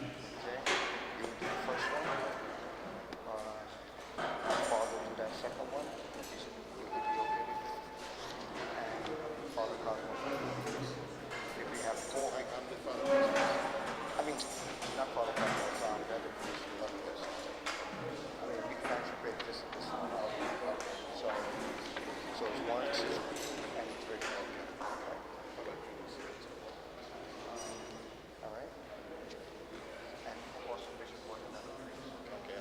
Okay? You will do the first one. Father do that second one. It would be okay with you. And Father Cosmo for the priest. If we have four, I mean, not Father Cosmo, the other priest, the other person. I mean, we consecrate this one. So, so it's one, two, and three. Okay. All right. And also Bishop Fortunata. Okay.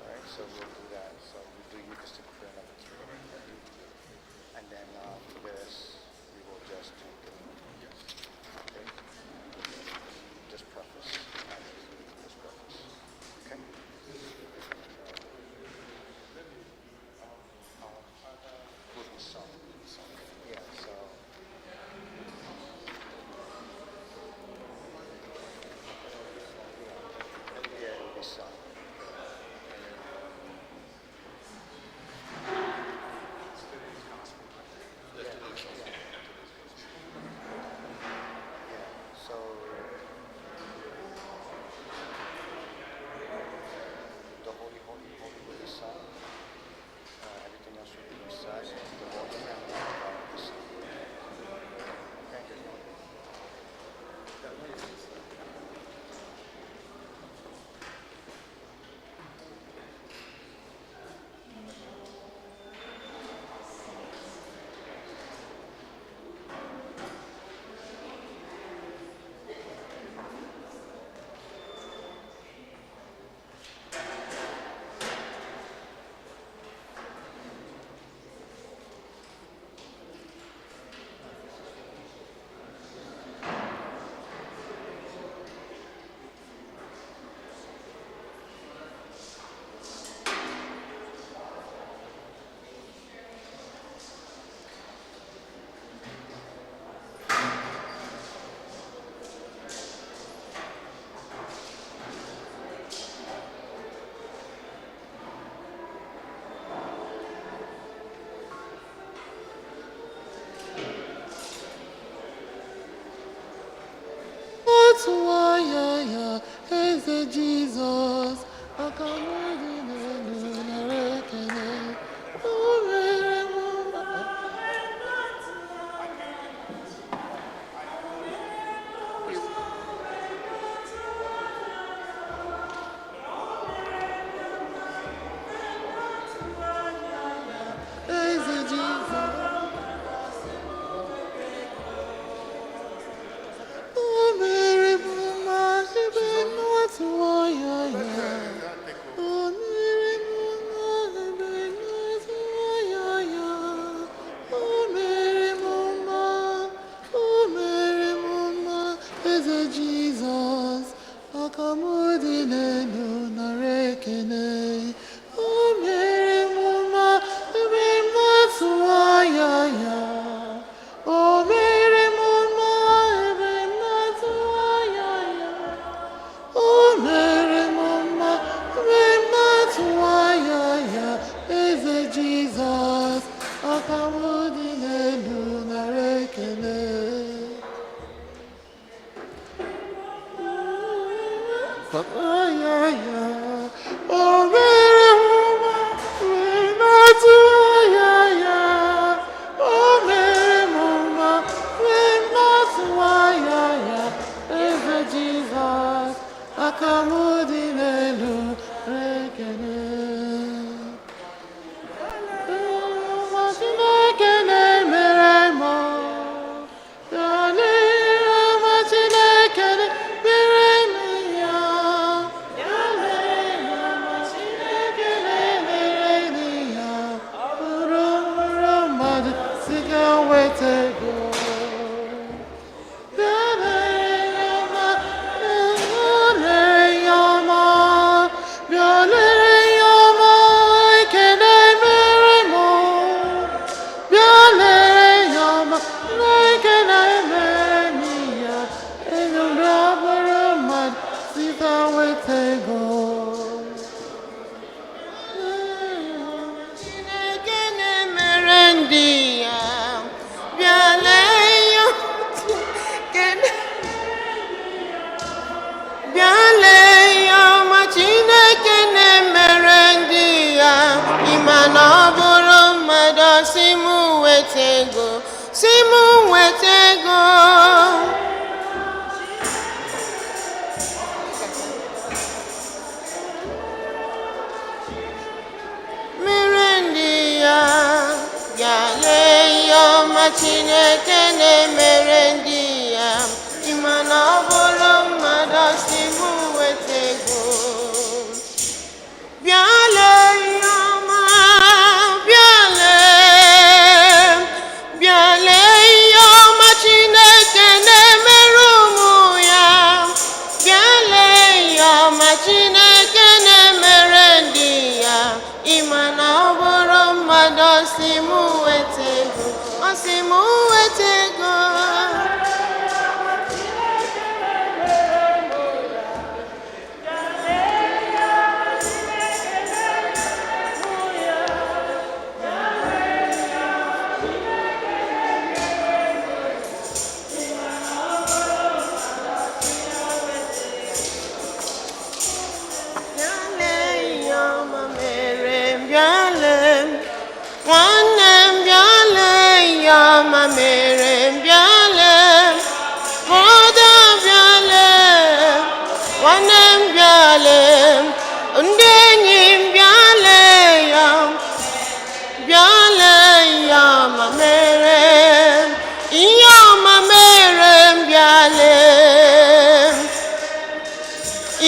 All right. So we'll do that. So we do you just for another three. And then for this, we will just do the okay. Just preface. Just preface. Okay. With the sun. Yeah. So. Yeah, it will be sun. Yeah. So the holy will be sun. Everything else will be beside the holy family will be sun. Okay. That's why is Jesus. Jesus, akamudinenu narekene. O Mary Mama, Suayaya. O Mary Mama, Suayaya. O Mary Mama, Suayaya. Is it Jesus, akamudinenu narekene. Akamudinelu rekene. Machinekene meremo. Dalila machinekene meremo. Dalila machinekene ego, si m weta ego. Mere ndị ya bịa lee ihe ọma Chineke na-emere ndị ya. Ịma na ọ bụrụ mmadụ si m weta ego. Bịa lee ihe ọma, bịa lee ihe ọma Chineke na-emere ụmụ ya. Bịa lee ihe ọma Chineke na-emere ndị ya. Ịma na ọ bụrụ mmadụ si m weta ego, ọ sị m weta ego. Nwanne m bịa lee ihe ọma mere m, bịa lee brọda, bịa lee nwanne m, bịa lee ndị enyi m, bịa lee ya, bịa lee ihe ọma mere m, ihe ọma mere m, bịa lee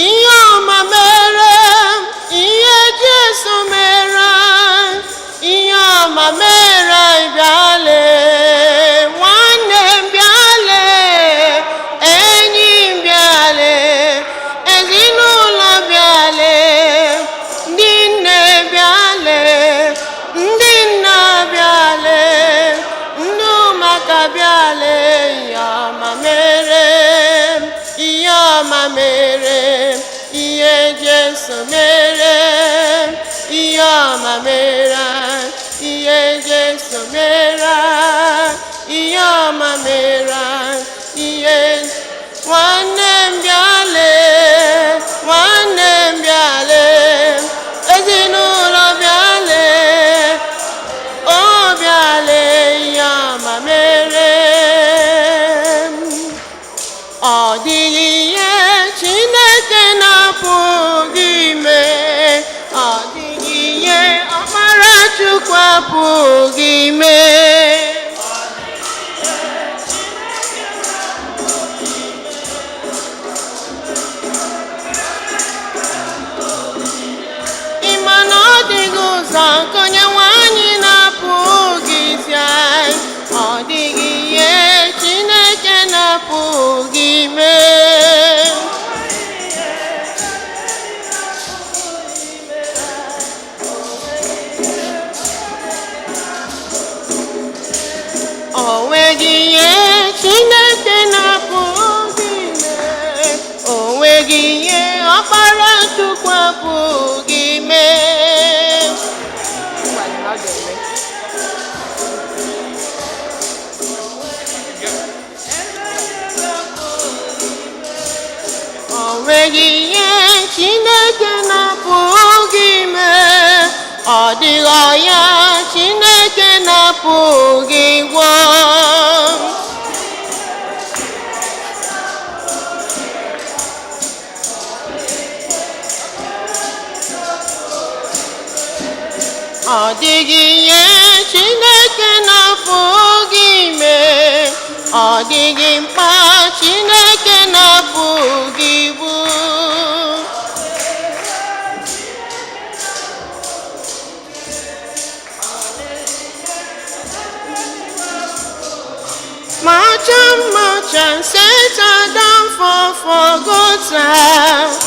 ihe ọma mere m, ihe Jesu mere ihe ọma mere bịa lee nwanne m, bịa lee enyi m, bịa lee ezinụlọ, bịa lee ndị nne, bịa lee ndị nna, bịa lee ndị ụmụaka, bịa lee ihe ọma mere ihe ọma mere ihe Jesu mere ihe ọma mere ihe Jesu mere ihe ọma mere ihe nwanne m, bịa lee nwanne m, bịa lee ezinụlọ, bịa lee o, bịa lee ihe ọma mere. Ọ dịghị ihe Chineke na-apụghị ime, ọ dịghị ihe Ọkpara Chukwu apụghị ime. Ịma na ọ dịghị ụzọ nke onye nwanyị na-apụghị isi anyị, ọ dịghị ihe Chineke na-apụghị ime. O nweghị ihe Chineke na-apụghị ime, o nweghị ihe Ọkpara Chukwu apụghị ime. O nweghị ihe Chineke na-apụghị ime, ọ dịghị ọya Chineke na-apụghị gwọ. Ọ dịghị ihe Chineke na-apụghị ime, ọ dịghị mkpa Chineke na-apụghị igbu. Much and Satan down for good time.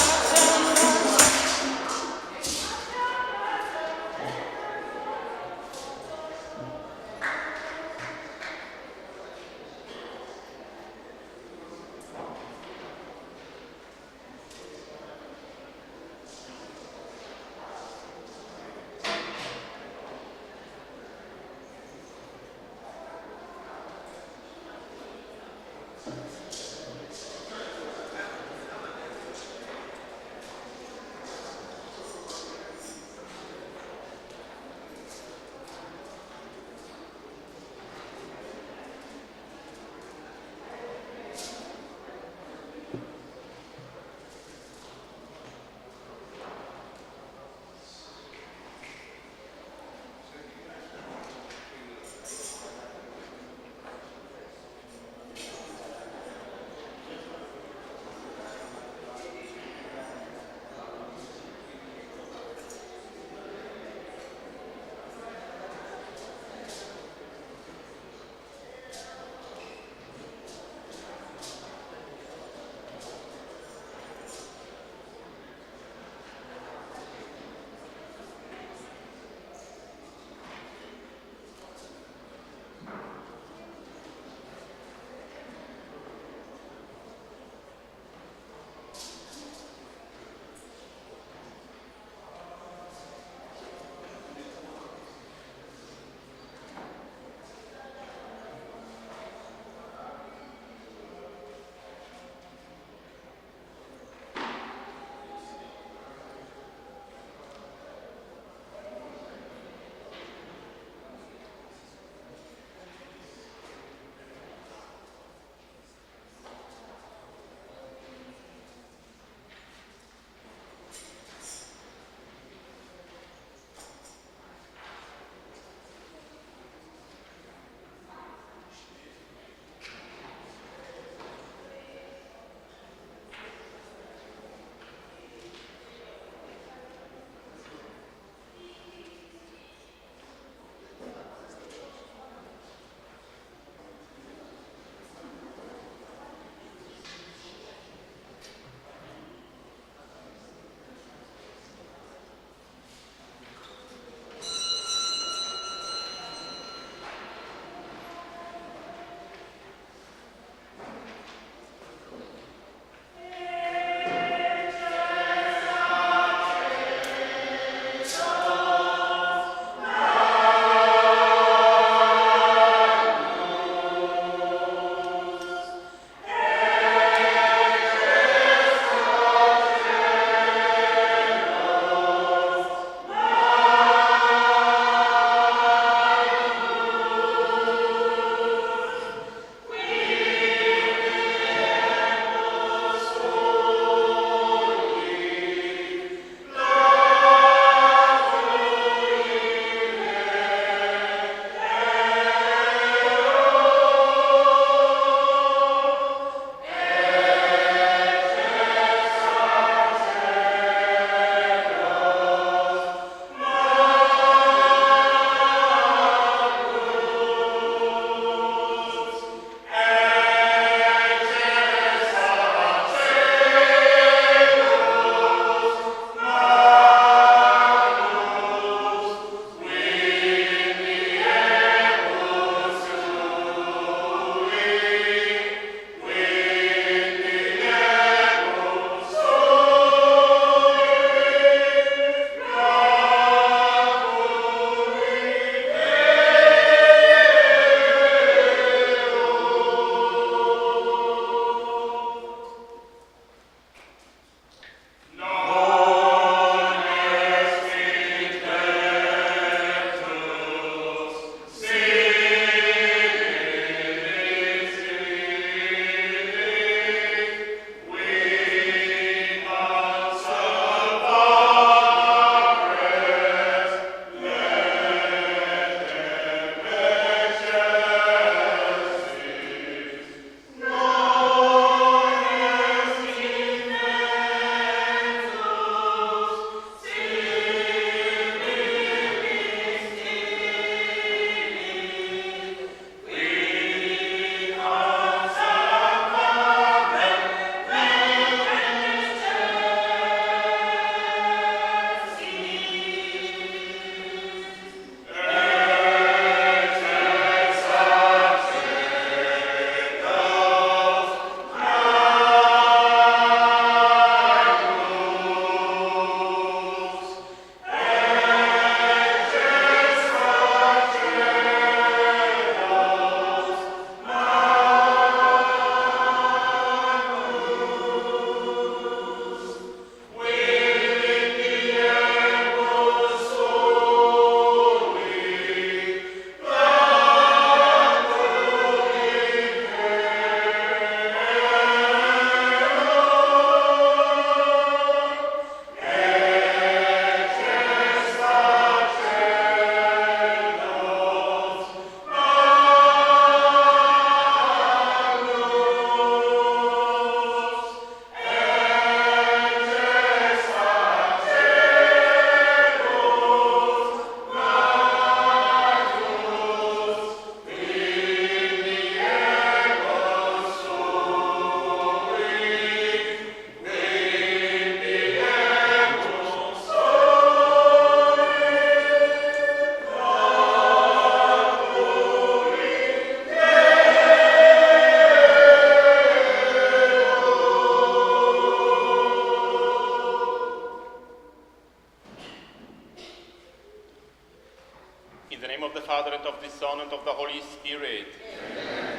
the Son, and of the Holy Spirit. Amen.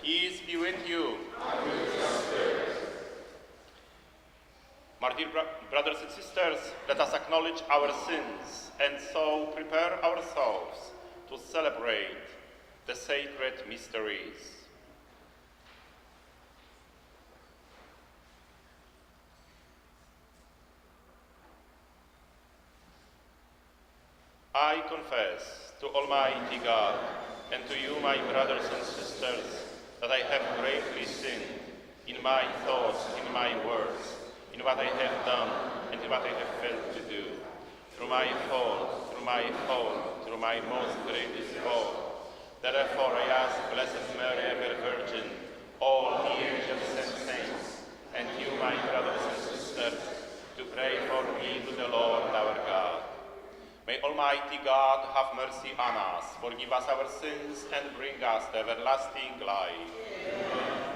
Peace be with you. My dear brothers and sisters, let us acknowledge our sins and so prepare ourselves to celebrate the sacred mysteries. I confess to Almighty God and to you, my brothers and sisters, that I have gravely sinned in my thoughts, in my words, in what I have done and in what I have failed to do. Through my fault, through my most grievous fault. Therefore I ask Blessed Mary, ever Virgin, all the angels and saints, and you, my brothers and sisters, to pray for me to the Lord our God. May Almighty God have mercy on us, forgive us our sins, and bring us to everlasting life. Amen.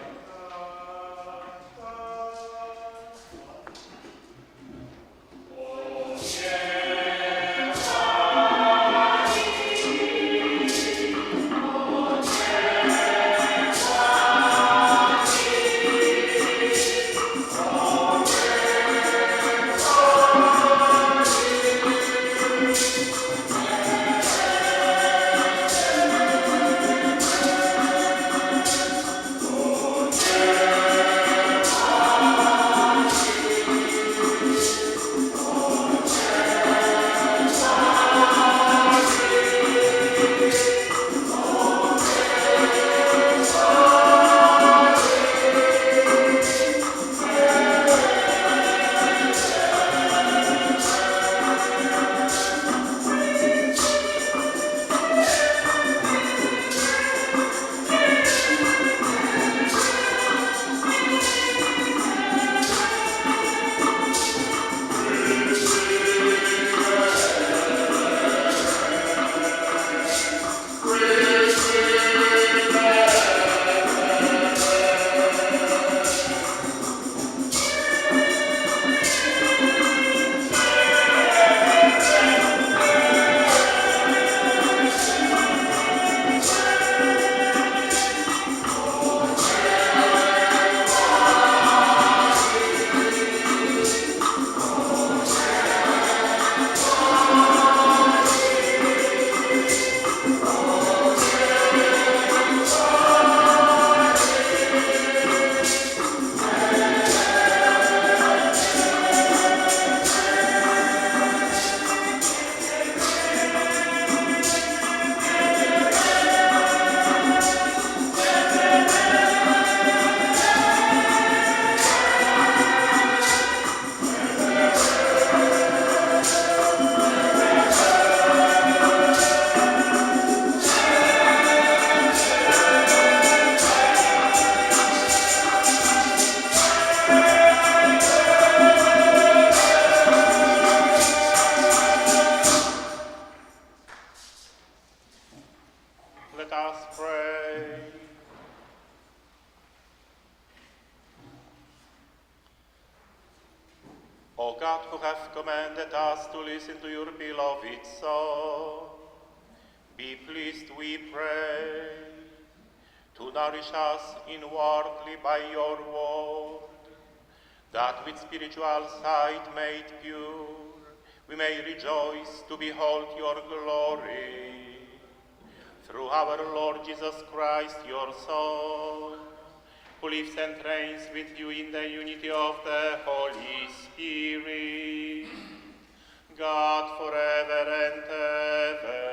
Let us pray. O God, who have commanded us to listen to your beloved Son, be pleased, we pray, to nourish us inwardly by your word, that with spiritual sight made pure, we may rejoice to behold your glory. Through our Lord Jesus Christ, your Son, who lives and reigns with you in the unity of the Holy Spirit, God forever and ever.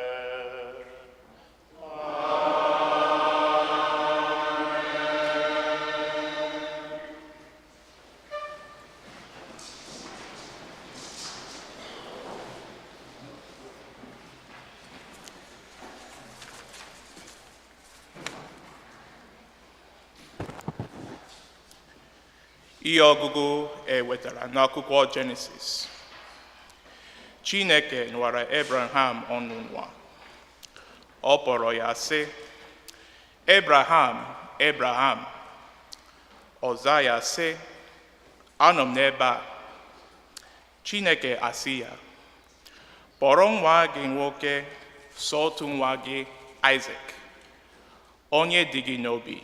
Ihe ọgụgụ wetara n'akwụkwọ Jenesis. Chineke nwara Abraham ọnụ nwa. Ọ kpọrọ ya sị, Abraham, Abraham. Ọ zaa ya sị, anọ m n'ebe a. Chineke asị ya, kpọrọ nwa gị nwoke, sọ otu nwa gị Isaac, onye dị gị n'obi,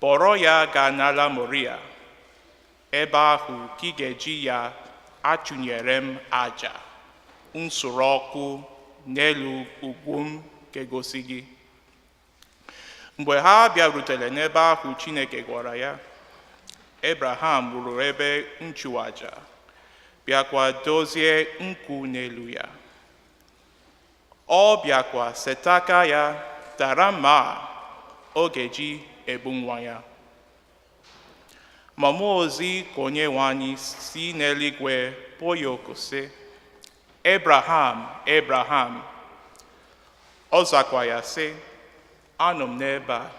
kpọrọ ya gaa n'ala Moria, ebe ahụ ka ị ga-eji ya achụnyere m aja nsure ọkụ n'elu ugwu m ga-egosi gị. Mgbe ha bịarutere n'ebe ahụ Chineke gwara ya, Abraham rụrụ ebe nchụaja, bịakwa dozie nkụ n'elu ya. Ọ bịakwa seta aka ya dara mma ọ ga-eji egbu nwa ya. Ma mmụọ ozi ka Onyenwe anyị si n'eluigwe kpọọ ya oku sị, Abraham, Abraham. Ọ zakwa ya sị, anọ m n'ebe a.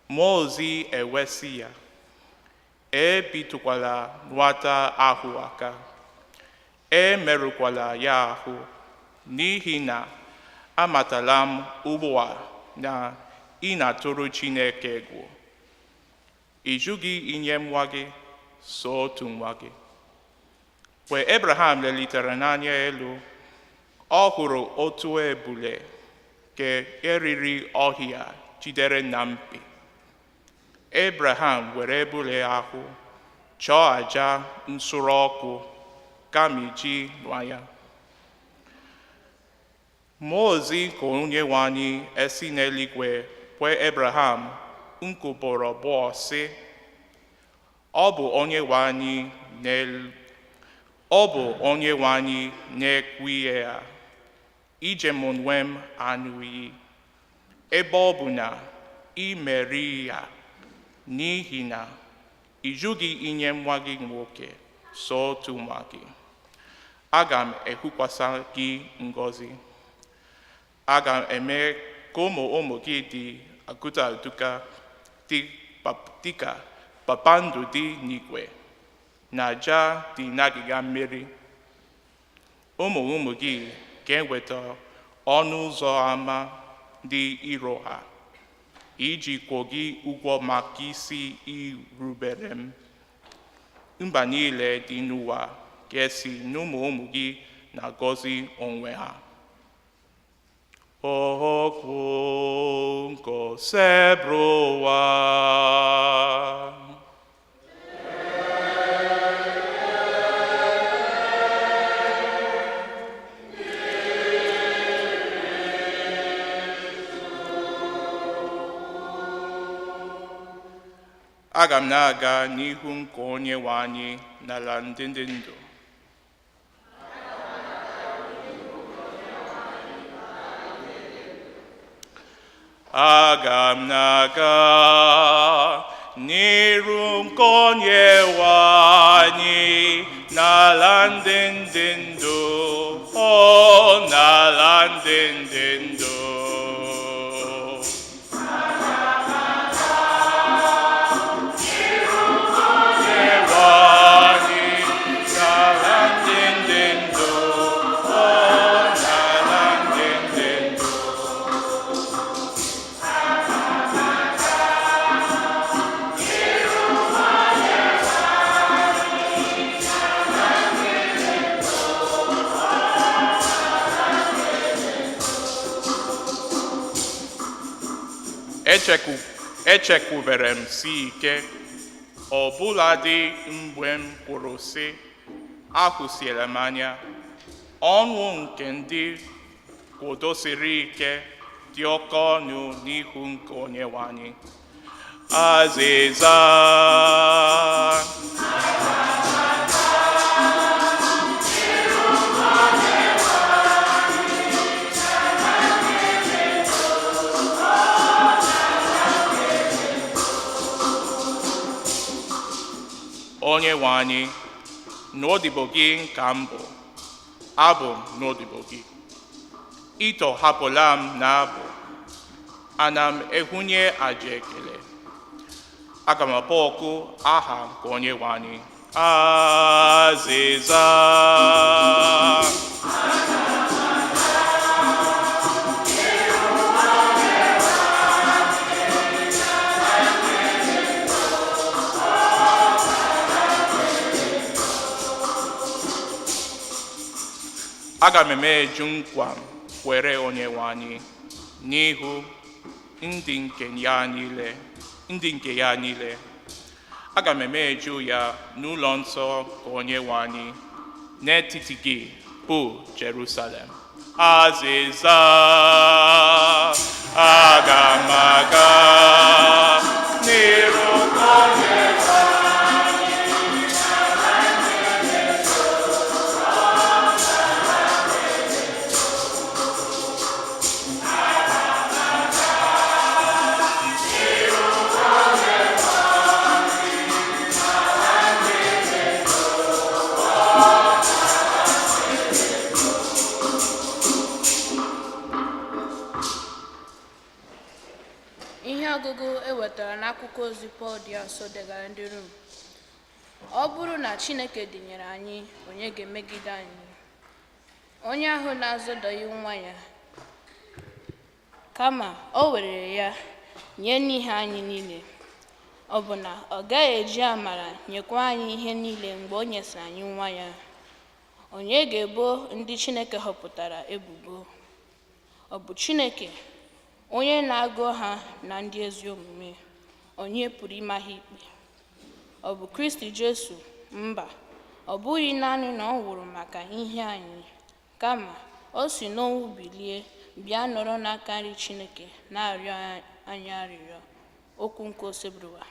Mmụọ ozi ewesị ya, ebitụkwala nwata ahụ aka, emerụkwala ya ahụ, n'ihi na amatala m ugbu a na ị na-atụrụ Chineke egwu. Ị jụghị inye m nwa gị, so otu nwa gị. Mgbe Abraham lelitere n'anya elu, ọ hụrụ otu ebule nke eriri ọhịa jidere na mpi. Abraham were ebule ahụ chọọ aja nsure ọkụ kama iji nwa ya. Mmụọ ozi nke Onyenwe anyị esi n'eluigwe kwe Abraham nkụpụrụ abụọ sị, ọ bụ Onyenwe anyị na-ekwu ihe ya, ije m onwe m anụghị, ebe ọ bụ na ị mere ya n'ihi na ị jụghị inye nwa gị nwoke, so otu nwa gị. Aga m ekwukwasa gị ngọzi. Aga m eme ka ụmụ gị dị agụta aduka dịka kpakpando dị n'igwe na aja dị n'agịga mmiri. Ụmụ gị ga-enweta ọnụ ụzọ ámá dị iro ha, iji kwụọ gị ụgwọ maka isi irubere m. Mba niile dị n'ụwa ga-esi n'ụmụ gị na-agọzi onwe ha. Okwu nke sebrowa. Aga m na-aga n'ihu nke Onyenwe anyị n'ala ndị dị ndụ. Aga m na-aga n'iru nke Onyenwe anyị n'ala ndị ndụ, o n'ala ndị ndụ. Echekwubere m si ike, ọbụladị mgbe m kwuru sị, ahụsiela m anya, ọnwụ nke ndị kwụdosiri ike dị oke ọnụ n'ihu nke Onyenwe anyị. Azịza. Onyenwe anyị, n'odibo gị ka m bụ, abụ m n'odibo gị. Ị tọhapụla m n'abụ, ana m ehunye aja ekele. Aga m akpọ ọkụ aha nke Onyenwe anyị. Azịza. Aga m eme eju nkwa m kwere Onyenwe anyị. n'ihu ndị nke ya niile. Aga m emeju ya n'ụlọ nsọ ka Onyenwe anyị n'etiti gị bụ Jerusalem. Azịza aga m aga n'iru Onyenwe Ihe ọgụgụ ewetara n'akwụkwọ ozi Pọl dị asọ degara ndị Rom. Ọ bụrụ na Chineke dịnyere anyị, onye ga-emegide anyị? Onye ahụ na-azọdọghị nwa ya, kama o werere ya nye n'ihe anyị niile. Ọ bụ na ọ gaghị eji amara nyekwa anyị ihe niile mgbe o nyesịrị anyị nwa ya? Onye ga-ebo ndị Chineke họpụtara ebubo? Ọ bụ Chineke, onye na-agụ ha na ndị ezi omume. Onye pụrụ ịma ha ikpe? Ọ bụ Kristi Jesu? Mba, ọ bụghị naanị na ọ nwụrụ maka ihe anyị, kama o si n'ọnwụ bilie bịa nọrọ n'aka nri Chineke na-arịọ anyị arịrịọ. Okwu nke Osebruwa.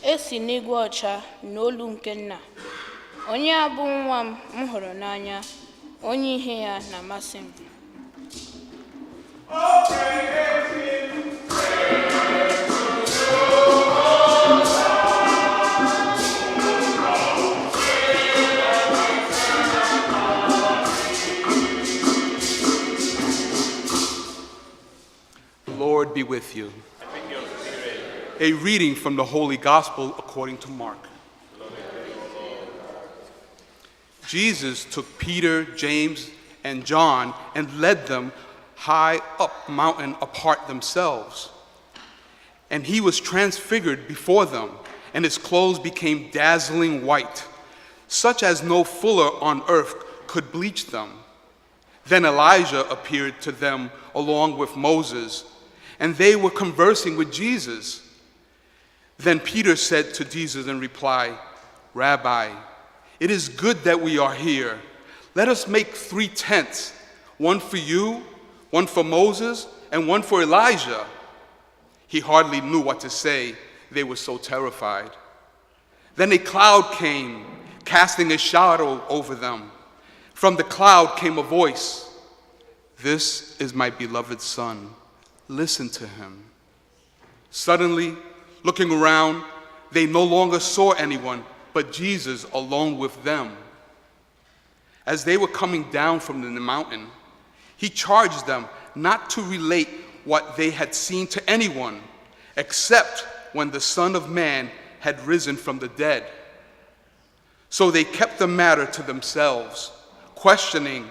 Esi n'igwe ọcha n'olu nke Nna, onye a bụ nwa m hụrụ n'anya, onye ihe ya na-amasị m. The Lord be with you. A reading from the Holy Gospel according to Mark. Jesus took Peter, James, and John and led them high up a mountain apart themselves. And he was transfigured before them, and his clothes became dazzling white, such as no fuller on earth could bleach them. Then Elijah appeared to them along with Moses, and they were conversing with Jesus. Then Peter said to Jesus in reply, "Rabbi, it is good that we are here. Let us make 3 tents, one for you, one for Moses, and one for Elijah." He hardly knew what to say. They were so terrified. Then a cloud came, casting a shadow over them. From the cloud came a voice, "This is my beloved Son. Listen to him." Suddenly, looking around, they no longer saw anyone but Jesus alone with them. As they were coming down from the mountain, he charged them not to relate what they had seen to anyone, except when the Son of Man had risen from the dead. So they kept the matter to themselves, questioning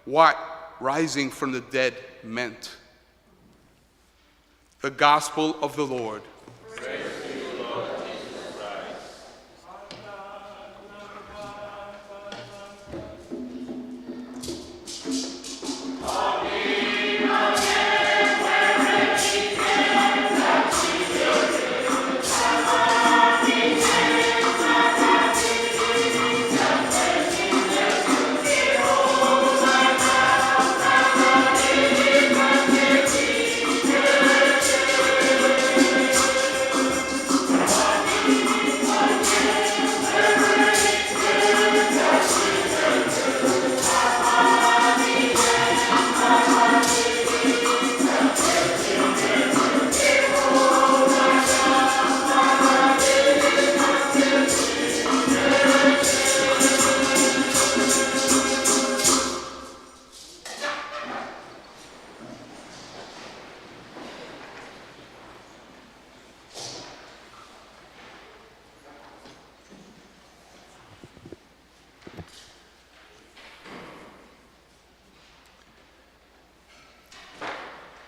what rising from the dead meant. The Gospel of the Lord.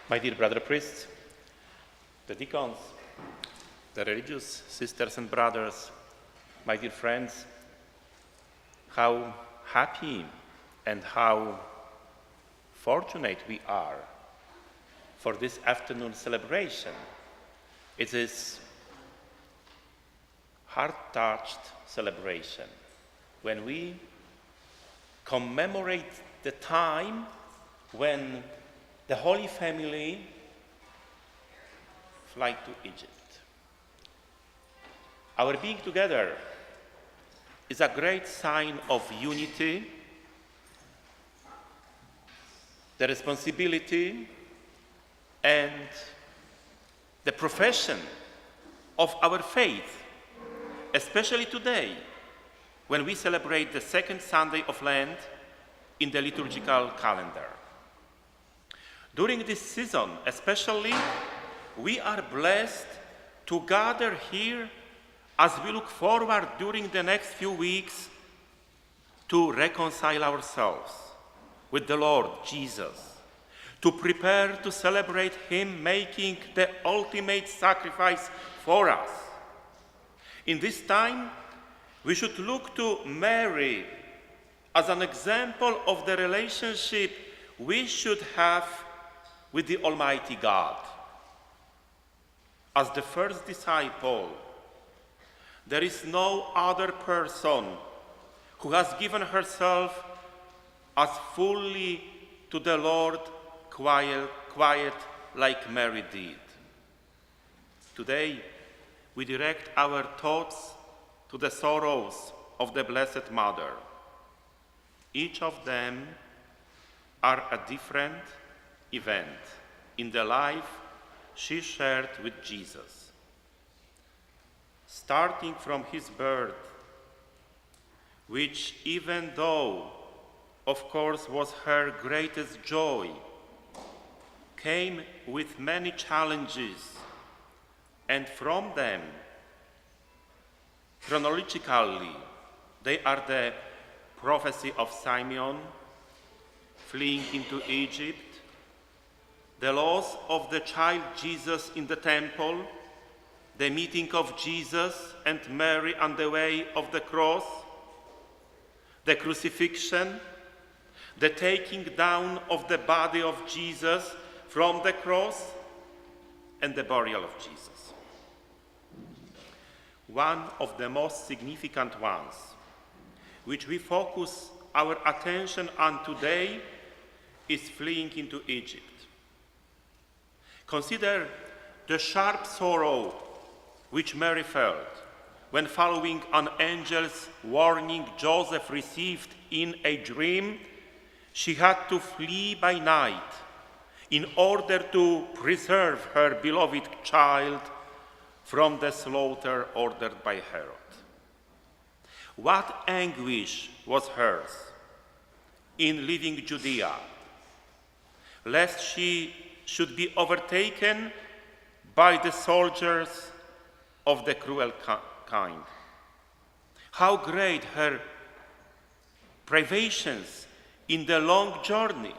My dear brother priests, the deacons, the religious sisters and brothers, my dear friends, how happy and how fortunate we are for this afternoon celebration. It is heart-touched celebration when we commemorate the time when the Holy Family fly to Egypt. Our being together is a great sign of unity, the responsibility and the profession of our faith, especially today when we celebrate the second Sunday of Lent in the liturgical calendar. During this season, especially, we are blessed to gather here as we look forward during the next few weeks to reconcile ourselves with the Lord Jesus, to prepare to celebrate Him making the ultimate sacrifice for us. In this time, we should look to Mary as an example of the relationship we should have with the Almighty God. As the first disciple, there is no other person who has given herself as fully to the Lord quiet like Mary did. Today, we direct our thoughts to the sorrows of the Blessed Mother. Each of them are a different event in the life she shared with Jesus. Starting from his birth, which even though, of course, was her greatest joy, came with many challenges, and from them, chronologically, they are the prophecy of Simeon, fleeing into Egypt, the loss of the child Jesus in the temple, the meeting of Jesus and Mary on the way of the cross, the crucifixion, the taking down of the body of Jesus from the cross, and the burial of Jesus. One of the most significant ones, which we focus our attention on today, is fleeing into Egypt. Consider the sharp sorrow which Mary felt when, following an angel's warning Joseph received in a dream, she had to flee by night in order to preserve her beloved child from the slaughter ordered by Herod. What anguish was hers in leaving Judea, lest she should be overtaken by the soldiers of the cruel kind. How great her privations in the long journey,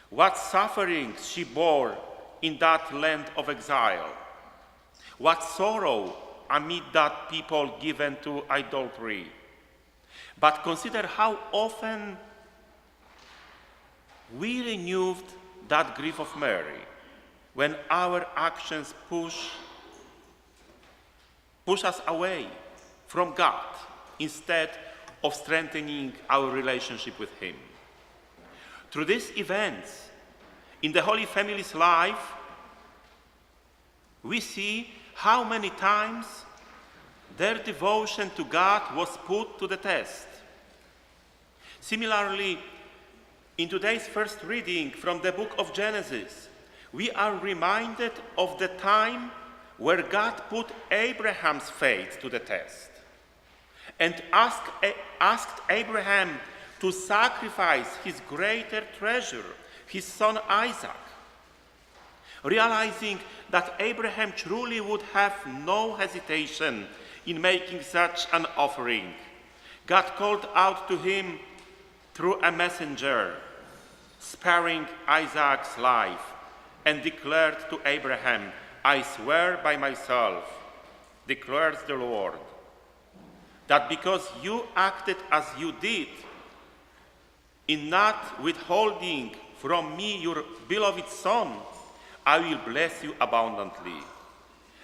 what sufferings she bore in that land of exile, what sorrow amid that people given to idolatry. But consider how often we renewed that grief of Mary when our actions push us away from God instead of strengthening our relationship with Him. Through these events in the Holy Family's life, we see how many times their devotion to God was put to the test. Similarly, in today's first reading from the book of Genesis, we are reminded of the time where God put Abraham's faith to the test and asked Abraham to sacrifice his greater treasure, his son Isaac. Realizing that Abraham truly would have no hesitation in making such an offering, God called out to him through a messenger, sparing Isaac's life and declared to Abraham, I swear by myself, declares the Lord, that because you acted as you did, in not withholding from me your beloved Son, I will bless you abundantly,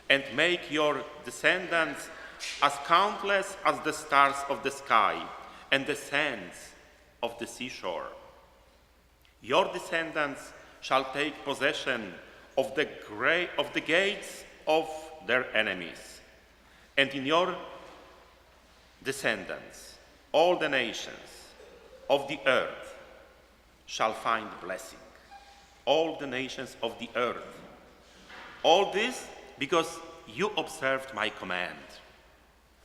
and make your descendants as countless as the stars of the sky and the sands of the seashore. Your descendants shall take possession of the gates of their enemies, and in your descendants all the nations of the earth shall find blessing. All the nations of the earth. All this because you observed my command.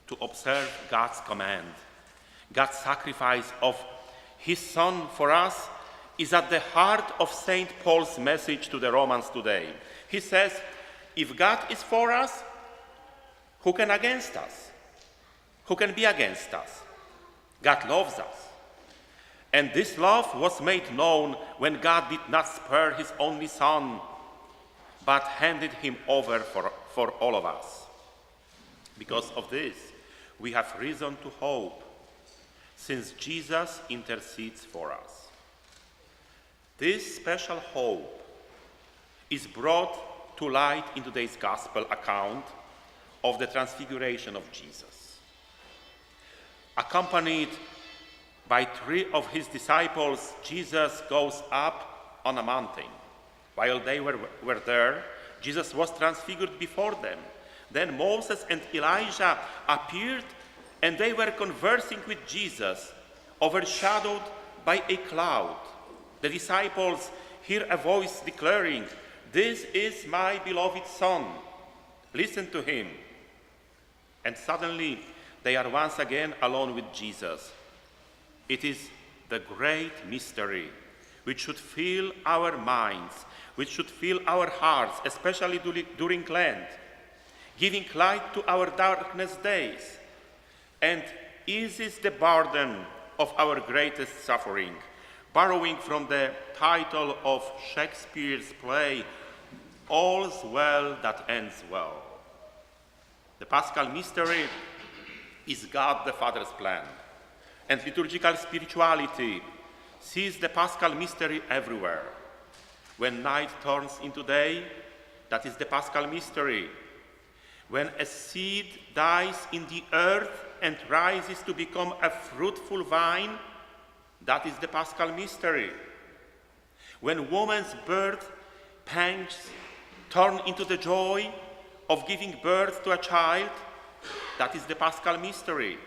To observe God's command, God's sacrifice of his Son for us, is at the heart of St. Paul's message to the Romans today. He says, if God is for us, who can against us? Who can be against us? God loves us. And this love was made known when God did not spare his only Son, but handed him over for all of us. Because of this, we have reason to hope, since Jesus intercedes for us. This special hope is brought to light in today's gospel account of the transfiguration of Jesus. Accompanied by 3 of his disciples, Jesus goes up on a mountain. While they were there, Jesus was transfigured before them. Then Moses and Elijah appeared, and they were conversing with Jesus, overshadowed by a cloud. The disciples hear a voice declaring, "This is my beloved Son. Listen to him." And suddenly they are once again alone with Jesus. It is the great mystery which should fill our minds, which should fill our hearts, especially during Lent, giving light to our darkness days, and eases the burden of our greatest suffering, borrowing from the title of Shakespeare's play, All's Well That Ends Well. The Paschal mystery is God the Father's plan, and liturgical spirituality sees the Paschal mystery everywhere. When night turns into day, that is the Paschal mystery. When a seed dies in the earth and rises to become a fruitful vine, that is the Paschal mystery. When woman's birth pangs turn into the joy of giving birth to a child, that is the Paschal mystery.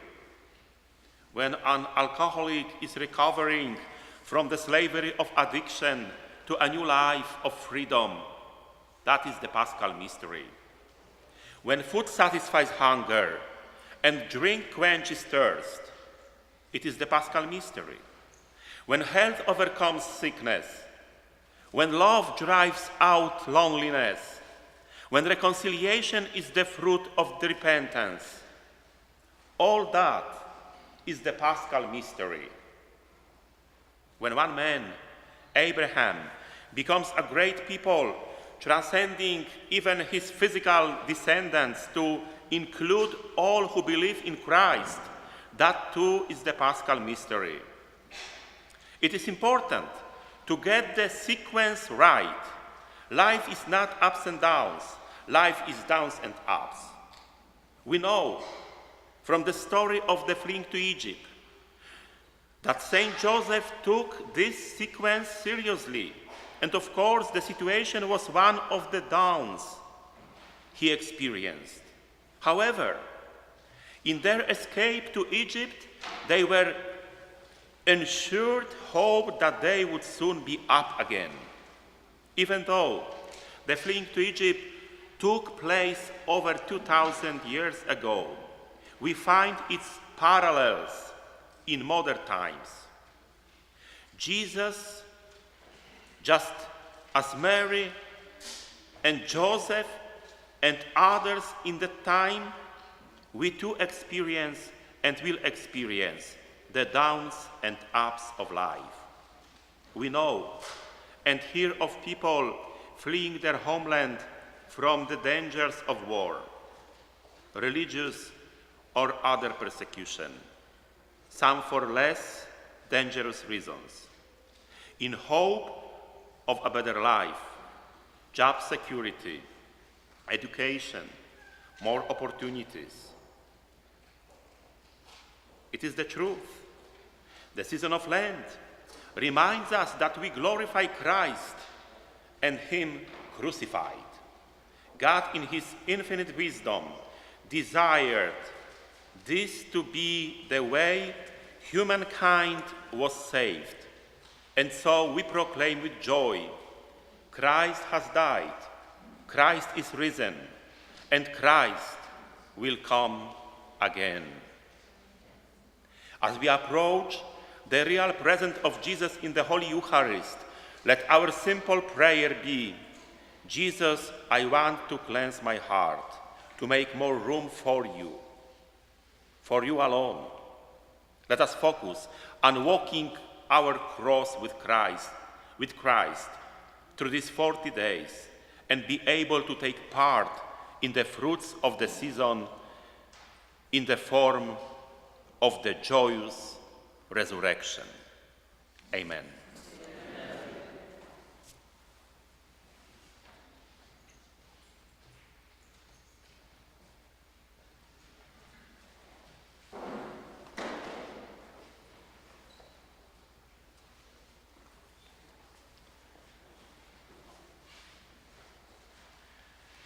When an alcoholic is recovering from the slavery of addiction to a new life of freedom, that is the Paschal mystery. When food satisfies hunger and drink quenches thirst, it is the Paschal mystery. When health overcomes sickness, when love drives out loneliness, when reconciliation is the fruit of the repentance, all that is the Paschal mystery. When one man, Abraham, becomes a great people, transcending even his physical descendants to include all who believe in Christ, that too is the Paschal mystery. It is important to get the sequence right. Life is not ups and downs. Life is downs and ups. We know from the story of the fleeing to Egypt that Saint Joseph took this sequence seriously. And of course, the situation was one of the downs he experienced. However, in their escape to Egypt, they were ensured hope that they would soon be up again. Even though the fleeing to Egypt took place over 2,000 years ago, we find its parallels in modern times. Jesus, just as Mary and Joseph and others in the time, we too experience and will experience the downs and ups of life. We know and hear of people fleeing their homeland from the dangers of war, religious or other persecution, some for less dangerous reasons, in hope of a better life, job security, education, more opportunities. It is the truth. The season of Lent reminds us that we glorify Christ and Him crucified. God, in His infinite wisdom, desired this to be the way humankind was saved. And so we proclaim with joy, Christ has died, Christ is risen, and Christ will come again. As we approach the real presence of Jesus in the Holy Eucharist, let our simple prayer be, Jesus, I want to cleanse my heart, to make more room for you alone. Let us focus on walking our cross with Christ through these 40 days and be able to take part in the fruits of the season in the form of the joyous resurrection. Amen.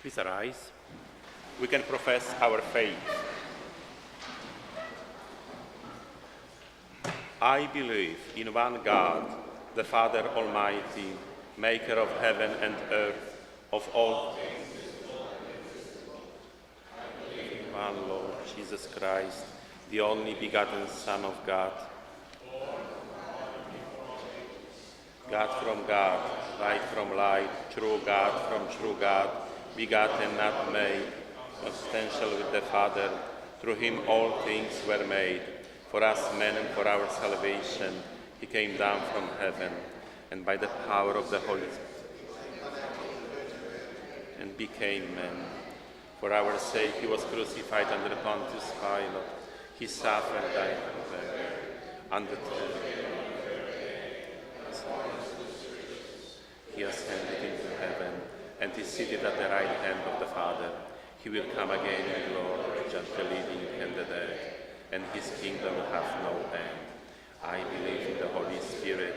Please arise. We can profess our faith. I believe in one God, the Father Almighty, maker of heaven and earth, of all things. In one Lord Jesus Christ, the only begotten Son of God, God from God, light from light, true God from true God, begotten, not made, substantial with the Father. Through him all things were made. For us men and for our salvation, he came down from heaven, and by the power of the Holy Spirit, and became man. For our sake he was crucified under Pontius Pilate. He suffered, died, and the third day he ascended into heaven, and is seated at the right hand of the Father. He will come again in glory to judge the living and the dead, and his kingdom will have no end. I believe in the Holy Spirit,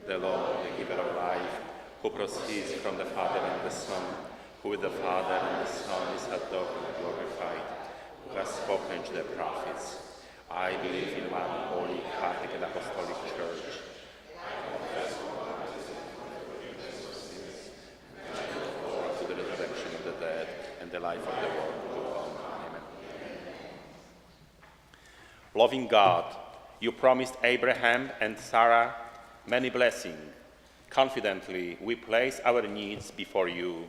the Lord, the giver of life, who proceeds from the Father and the Son, who with the Father and the Son is adored and glorified, who has spoken to the prophets. I believe in one holy, Catholic and Apostolic Church. To the resurrection of the dead and the life of the world. Amen. Loving God, you promised Abraham and Sarah many blessings. Confidently, we place our needs before you.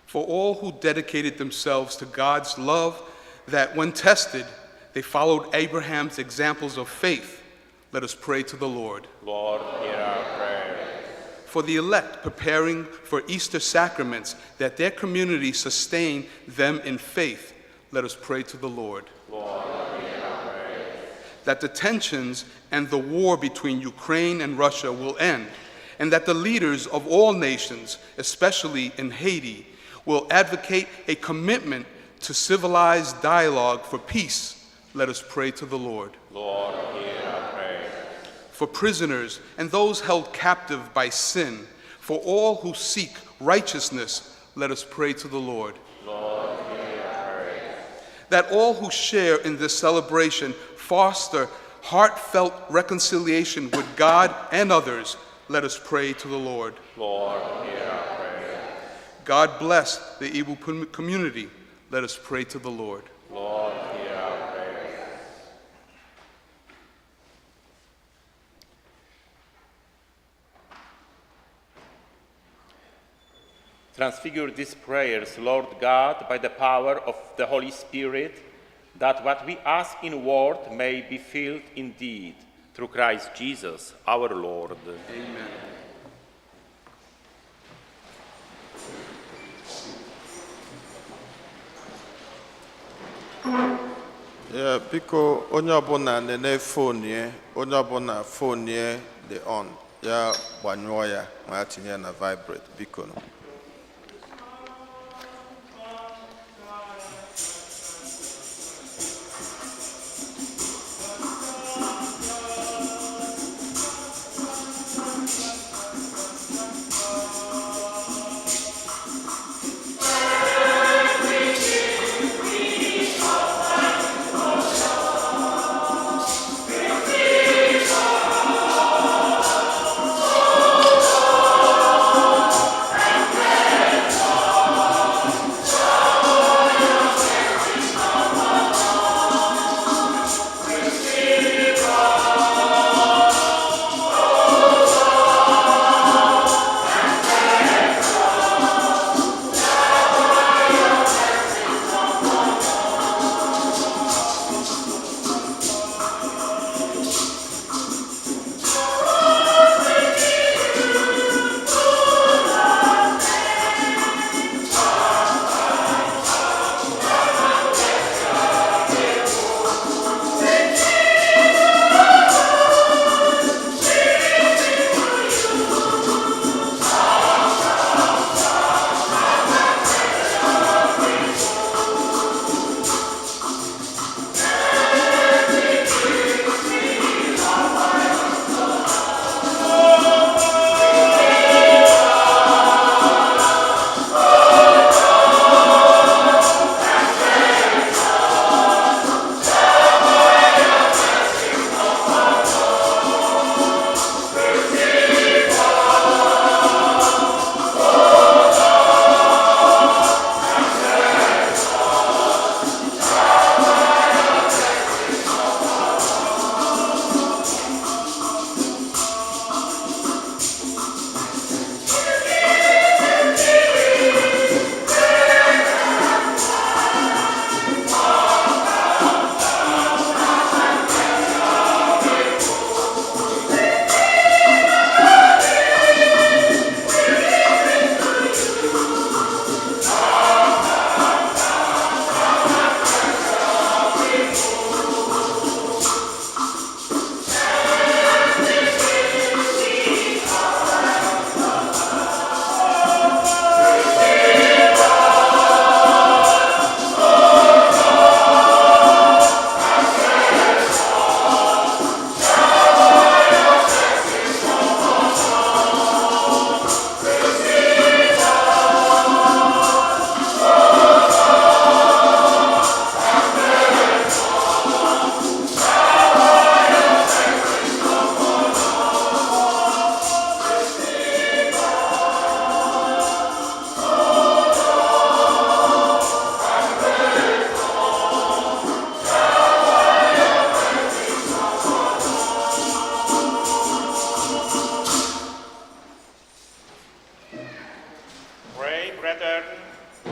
For all who dedicated themselves to God's love, that when tested, they followed Abraham's examples of faith, let us pray to the Lord. Lord, hear our prayer. For the elect preparing for Easter sacraments, that their community sustain them in faith, let us pray to the Lord. Lord, hear our prayer. That the tensions and the war between Ukraine and Russia will end, and that the leaders of all nations, especially in Haiti, will advocate a commitment to civilized dialogue for peace, let us pray to the Lord. Lord, hear our prayer. For prisoners and those held captive by sin, for all who seek righteousness, let us pray to the Lord. Lord, hear our prayer. That all who share in this celebration foster heartfelt reconciliation with God and others, let us pray to the Lord. Lord, hear our prayer. God bless the Igbo community, let us pray to the Lord. Lord, hear our prayer. Transfigure these prayers, Lord God, by the power of the Holy Spirit, that what we ask in word may be filled in deed, through Christ Jesus, our Lord. Amen. Ya biko onye ọbụla nene fon ya, onye ọbụla fon ya dị on, ya gbanyụọ ya ma ya tinye ya na vibrate biko.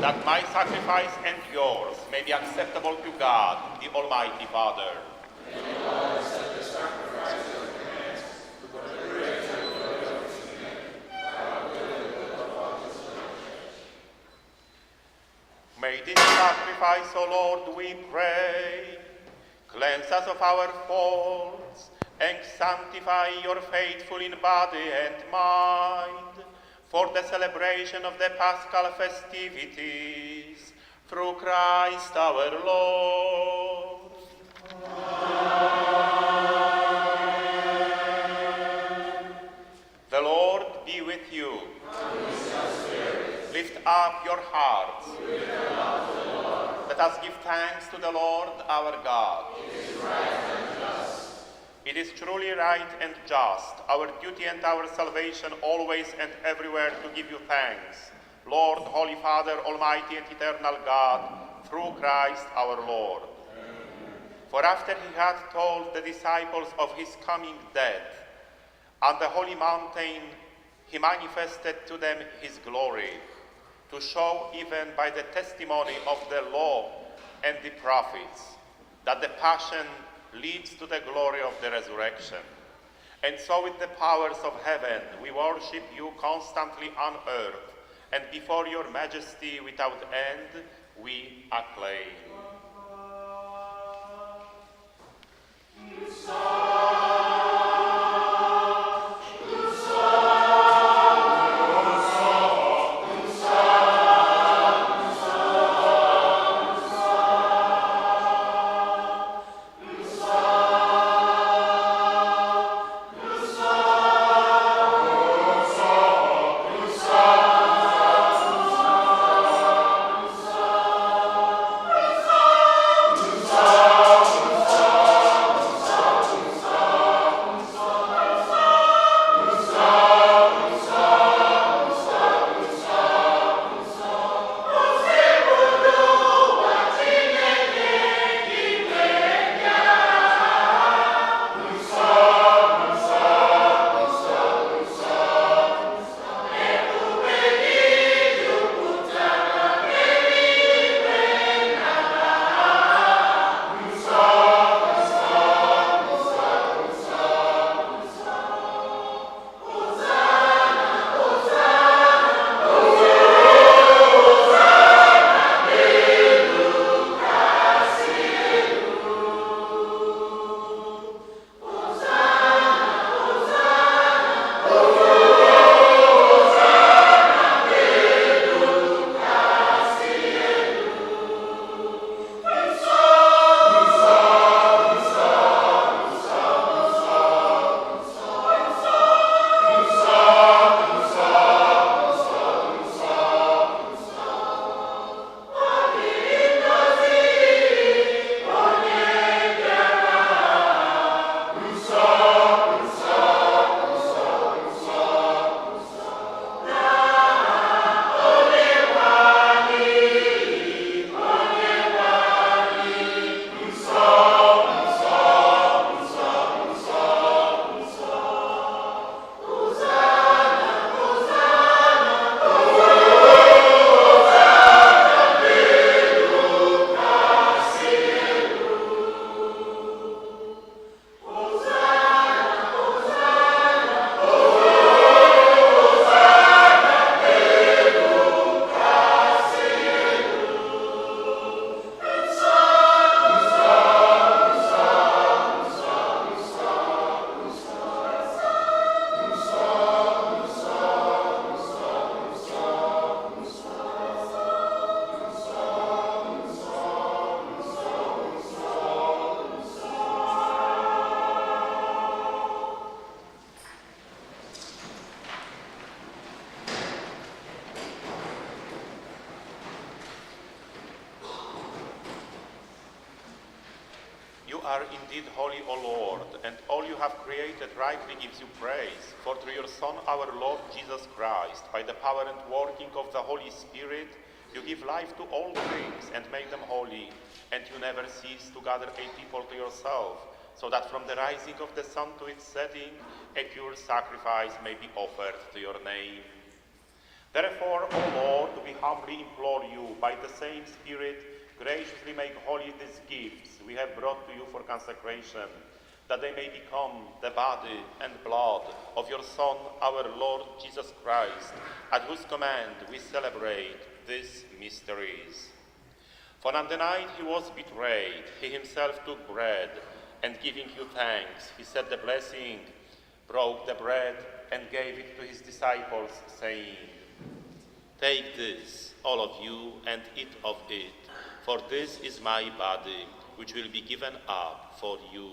that my sacrifice and yours may be acceptable to God, the Almighty Father. May this sacrifice, O Lord, we pray, cleanse us of our faults and sanctify your faithful in body and mind for the celebration of the Paschal festivities through Christ our Lord. Amen. The Lord be with you. Lift up your hearts. Let us give thanks to the Lord our God. It is truly right and just, our duty and our salvation, always and everywhere to give you thanks, Lord, Holy Father, Almighty and Eternal God, through Christ our Lord. For after he had told the disciples of his coming death, on the holy mountain he manifested to them his glory, to show even by the testimony of the law and the prophets that the passion leads to the glory of the resurrection. And so with the powers of heaven we worship you constantly on earth, and before your majesty without end we acclaim. are indeed holy, O Lord, and all you have created rightly gives you praise. For through your Son, our Lord Jesus Christ, by the power and working of the Holy Spirit, you give life to all things and make them holy, and you never cease to gather a people to yourself, so that from the rising of the sun to its setting, a pure sacrifice may be offered to your name. Therefore, O Lord, we humbly implore you, by the same Spirit, graciously make holy these gifts we have brought to you for consecration, that they may become the body and blood of your Son, our Lord Jesus Christ, at whose command we celebrate these mysteries. For on the night he was betrayed, he himself took bread, and giving you thanks, he said the blessing, broke the bread, and gave it to his disciples, saying, "Take this, all of you, and eat of it, for this is my body, which will be given up for you."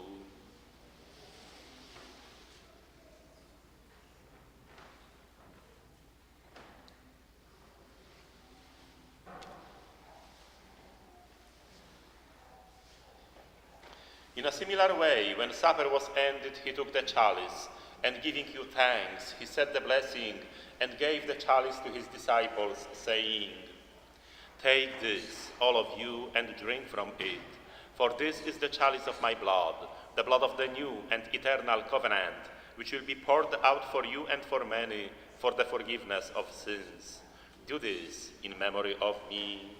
In a similar way, when supper was ended, he took the chalice, and giving you thanks, he said the blessing, and gave the chalice to his disciples, saying, "Take this, all of you, and drink from it, for this is the chalice of my blood, the blood of the new and eternal covenant, which will be poured out for you and for many for the forgiveness of sins. Do this in memory of me."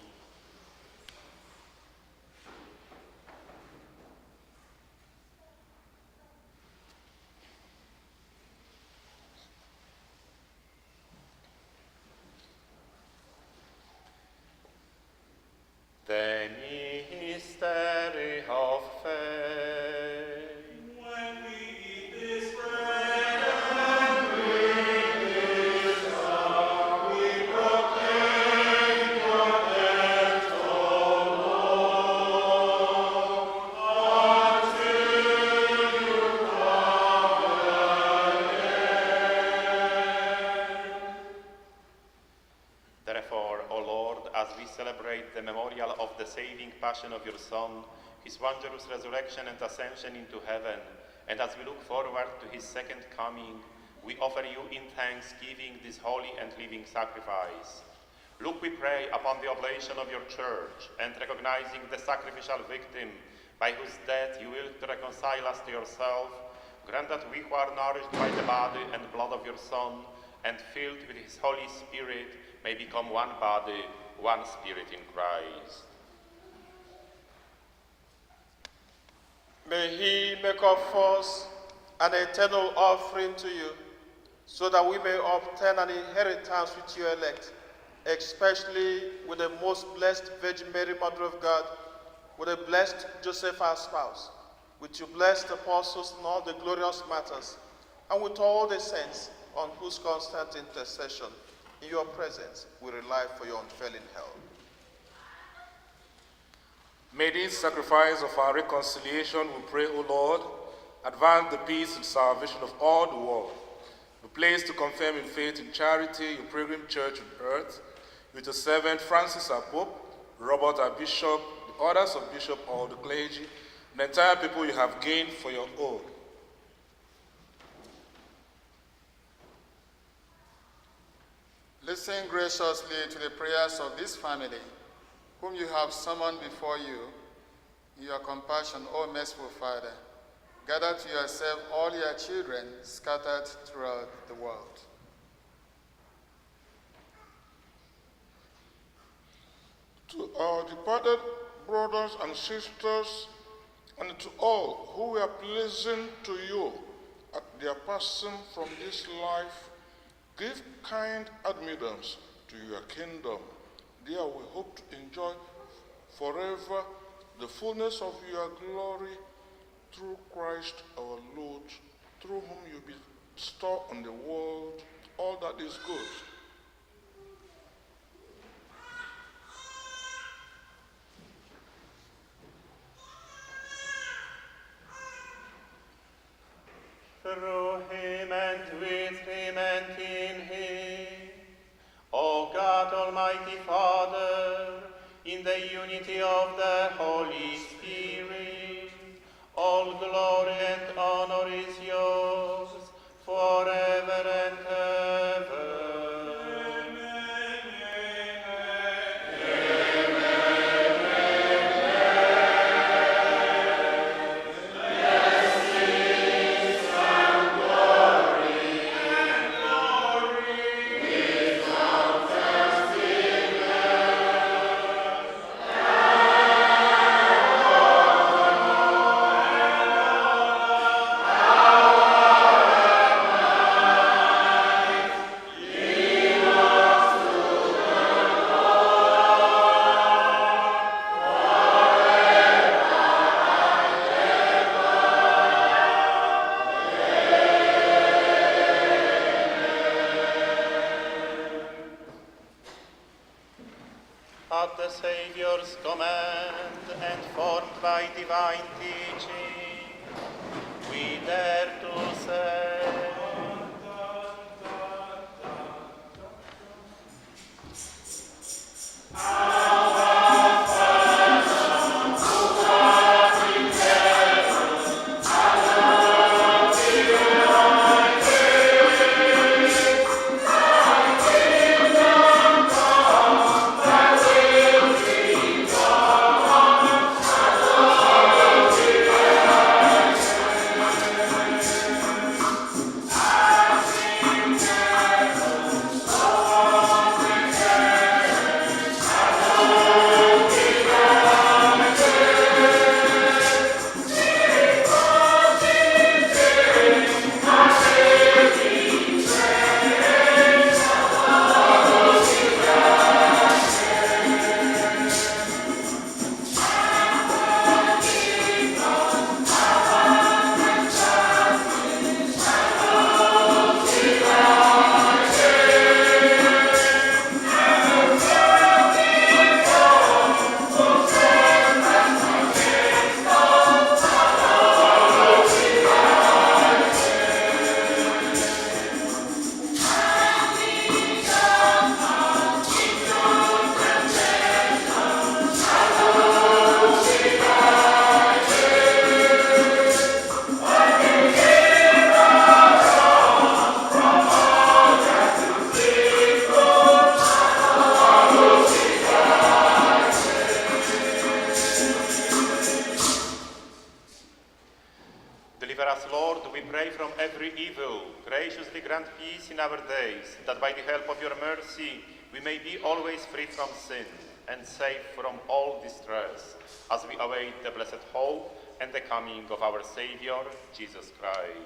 The mystery of faith. When we eat this bread and we proclaim your death, O Lord, until you come again. Therefore, O Lord, as we celebrate the memorial of the saving passion of your Son, his wondrous resurrection and ascension into heaven, and as we look forward to his second coming, we offer you in thanksgiving this holy and living sacrifice. Look, we pray, upon the oblation of your church, and recognizing the sacrificial victim by whose death you will reconcile us to yourself, grant that we who are nourished by the body and blood of your Son, and filled with his Holy Spirit, may become one body, one spirit in Christ. May he make of us an eternal offering to you, so that we may obtain an inheritance with your elect, especially with the most blessed Virgin Mary, Mother of God, with the blessed Joseph, our spouse, with your blessed apostles and all the glorious martyrs, and with all the saints on whose constant intercession in your presence we rely for your unfailing help. May this sacrifice of our reconciliation, we pray, O Lord, advance the peace and salvation of all the world. Be pleased to confirm in faith and charity your pilgrim church on earth, with your servant Francis our Pope, Robert our Bishop, the orders of Bishop, all the clergy, and the entire people you have gained for your own. Listen graciously to the prayers of this family, whom you have summoned before you. In your compassion, O merciful Father, gather to yourself all your children scattered throughout the world. To our departed brothers and sisters, and to all who were pleasing to you at their passing from this life, give kind admittance to your kingdom. There we hope to enjoy forever the fullness of your glory through Christ our Lord, through whom you bestow on the world all that is good. Through him and with him and in him, O God, Almighty Father, in the unity of the Holy Spirit, at the Savior's command and formed by divine teaching, we dare to say, deliver us, Lord, we pray, from every evil. Graciously grant peace in our days, that by the help of your mercy we may be always free from sin and safe from all distress, as we await the blessed hope and the coming of our Savior, Jesus Christ.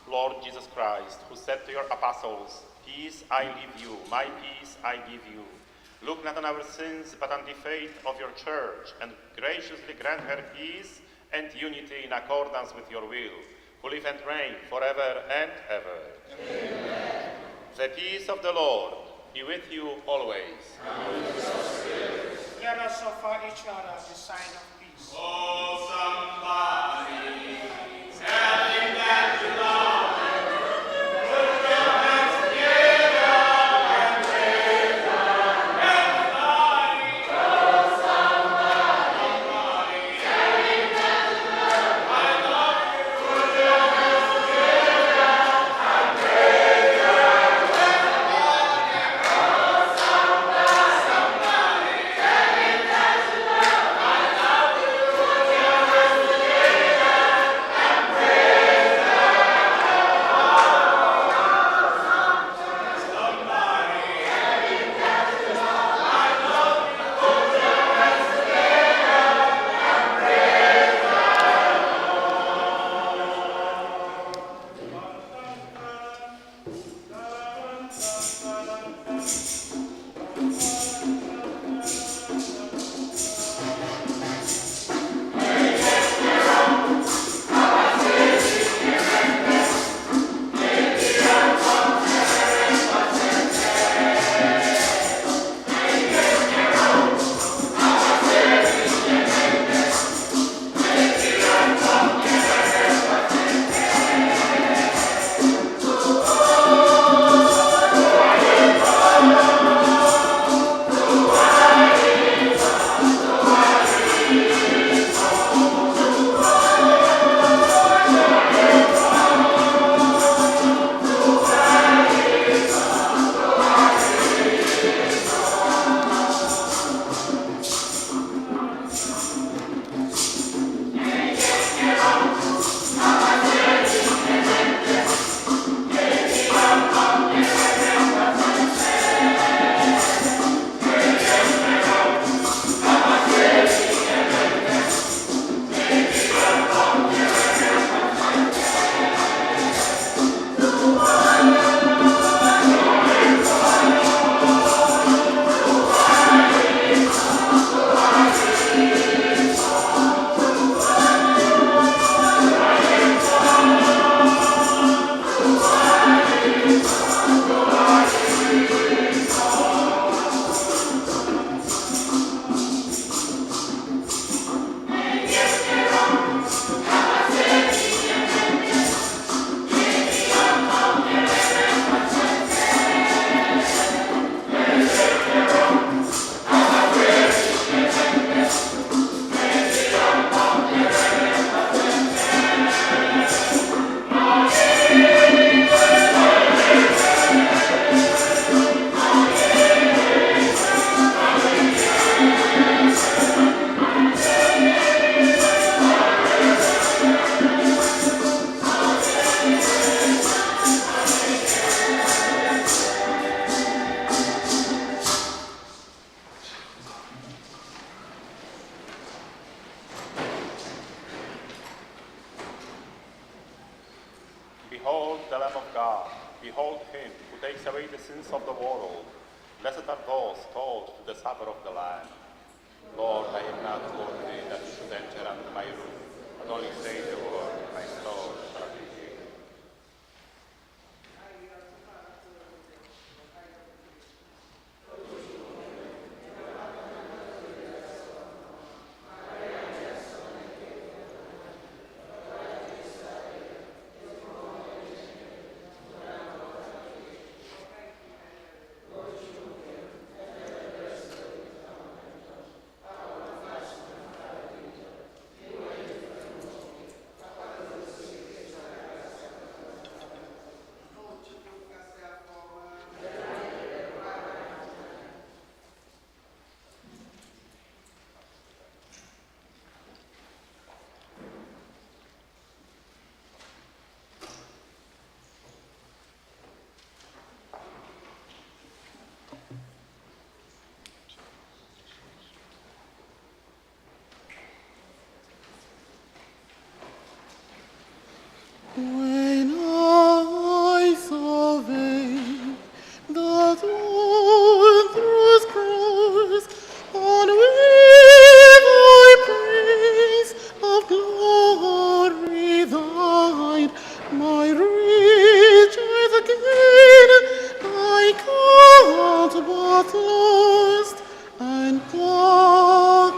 Lord Jesus Christ, who said to your apostles, "Peace I leave you, my peace I give you," look not on our sins, but on the faith of your church, and graciously grant her peace and unity in accordance with your will, who live and reign forever and ever. Amen. The peace of the Lord be with you always. Let us offer each other the sign of peace. Oh, somebody, tell him that you love him. Put your hands together and raise them. Everybody, oh, somebody, tell him that you love him. I love you. Put your hands together and raise them. Everybody, oh, somebody, tell him that you love him. I love you. Put your hands together. God. Behold him who takes away the sins of the world. Blessed are those called to the supper of the Lamb. Lord, I am not worthy that you should enter under my roof, but only say the word, and my soul shall be healed. When I survey the throne through scrolls on which thy praise of glory thine, my riches again I count but lost, and God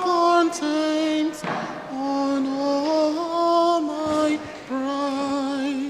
contains on all my pride.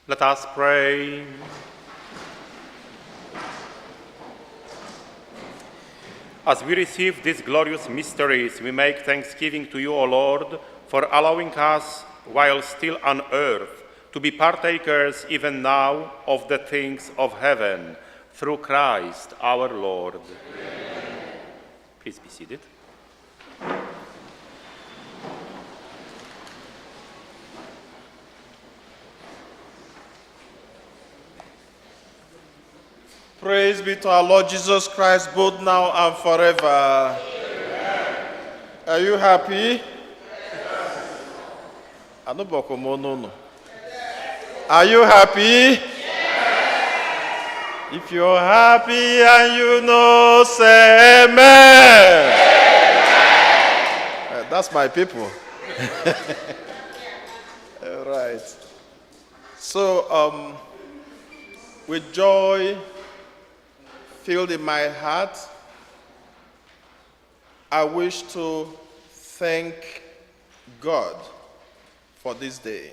Let us pray. As we receive these glorious mysteries, we make thanksgiving to you, O Lord, for allowing us, while still on earth, to be partakers even now of the things of heaven, through Christ our Lord. Amen. Please be seated. Praise be to our Lord Jesus Christ, both now and forever. Amen. Are you happy? Yes. Are you happy? Yes. If you're happy and you know, say amen. Amen. That's my people. All right. So, with joy filled in my heart, I wish to thank God for this day.